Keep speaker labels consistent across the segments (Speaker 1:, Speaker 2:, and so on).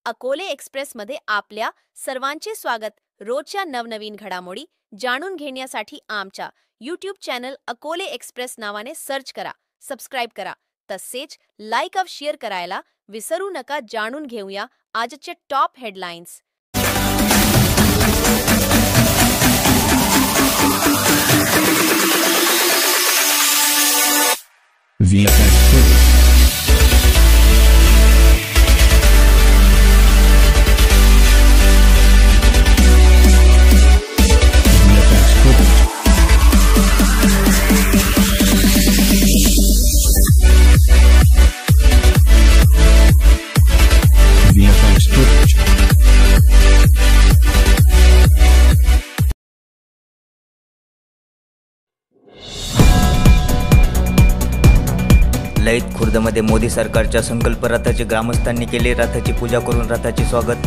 Speaker 1: अकोले एक्सप्रेसमध्ये आपल्या सर्वांचे स्वागत। रोजच्या नवनवीन घडामोडी जाणून घेण्यासाठी आमच्या यूट्यूब चॅनल अकोले एक्सप्रेस नावाने सर्च करा, सबस्क्राइब करा, तसेच लाईक और शेअर करायला विसरू नका। जाणून घेऊया आजचे top headlines.
Speaker 2: VFX footage. VFX footage. VFX footage.
Speaker 3: लयित खुर्दमध्ये मोदी सरकारच्या संकल्प रथाचे ग्रामस्थांनी केले रथाची पूजा करून रथाचे स्वागत।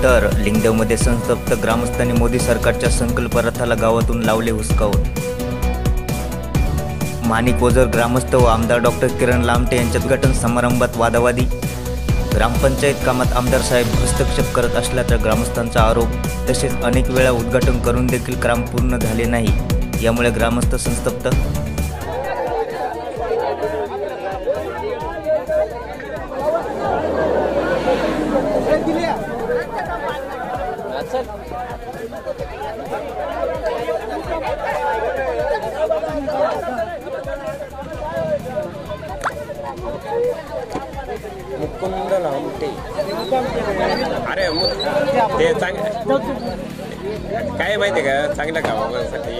Speaker 3: तर लिंगदेवमध्ये संतप्त ग्रामस्थांनी मोदी सरकारच्या संकल्प रथाला गावातून लावले हुसकावून। माणिक ओझर ग्रामस्थ व आमदार डॉक्टर किरण लामटे यांच्यात उद्घाटन समारंभात वादावादी। ग्रामपंचायत कामात आमदार साहेब हस्तक्षेप करत असल्याचा ग्रामस्थांचा आरोप। तसेच अनेक वेळा उद्घाटन करून देखील काम पूर्ण झाले नाही, यामुळे ग्रामस्थ संतप्त।
Speaker 4: मुकुंद लामटे अरे ते काय माहिती का चांगल्या कामासाठी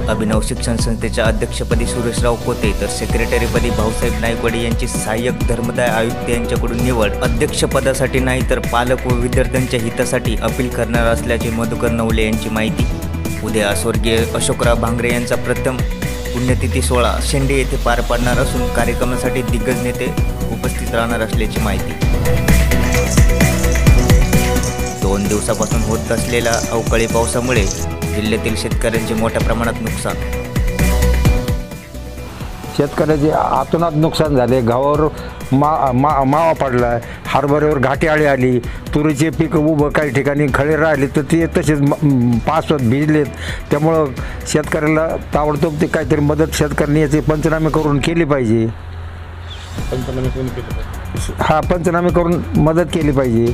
Speaker 3: अभिनव शिक्षण संस्थेच्या अध्यक्षपदी सुरेशराव कोते तर सेक्रेटरीपदी भाऊसाहेब नाईकवाडे यांची सहाय्यक धर्मदाय आयुक्त यांच्याकडून निवड। अध्यक्षपदासाठी नाही तर पालक व विद्यार्थ्यांच्या हितासाठी अपील करणार असल्याचे मधुकर नवले यांची माहिती। उद्या स्वर्गीय अशोकराव भांगरे यांचा प्रथम पुण्यतिथी सोहळा शेंडे येथे पार पडणार असून कार्यक्रमासाठी दिग्गज नेते उपस्थित राहणार असल्याची माहिती। 2 दिवसापासून होत असलेल्या अवकाळी पावसामुळे जिल्ह्यातील शेतकऱ्यांचे मोठ्या प्रमाणात नुकसान।
Speaker 5: शेतकऱ्याचे आतोनात नुकसान झाले। गव्हावर मावा पडला, हरभऱ्यावर घाटी आळी आली, तुरीचे पीक उभं काही ठिकाणी खळे राहिले तर ते तसेच पावसात भिजलेत। त्यामुळं शेतकऱ्याला ताबडतोब ते काहीतरी मदत शेतकऱ्यांनी याचे पंचनामे करून केली पाहिजे। पंचनामे करून मदत केली पाहिजे।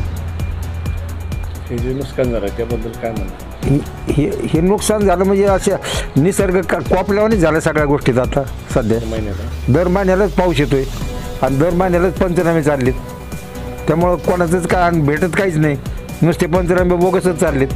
Speaker 4: हे जे नुकसान झालं त्याबद्दल काय म्हणतात?
Speaker 5: हे नुकसान झालं म्हणजे अशा निसर्ग कोपल्यावानी झालं सगळ्या गोष्टीत। आता सध्या दर महिन्यालाच पाऊस येतोय आणि दर महिन्यालाच पंचनामे चाललेत। त्यामुळं कोणाचंच काय भेटत काहीच नाही, नुसते पंचनामे बोगसच चाललेत।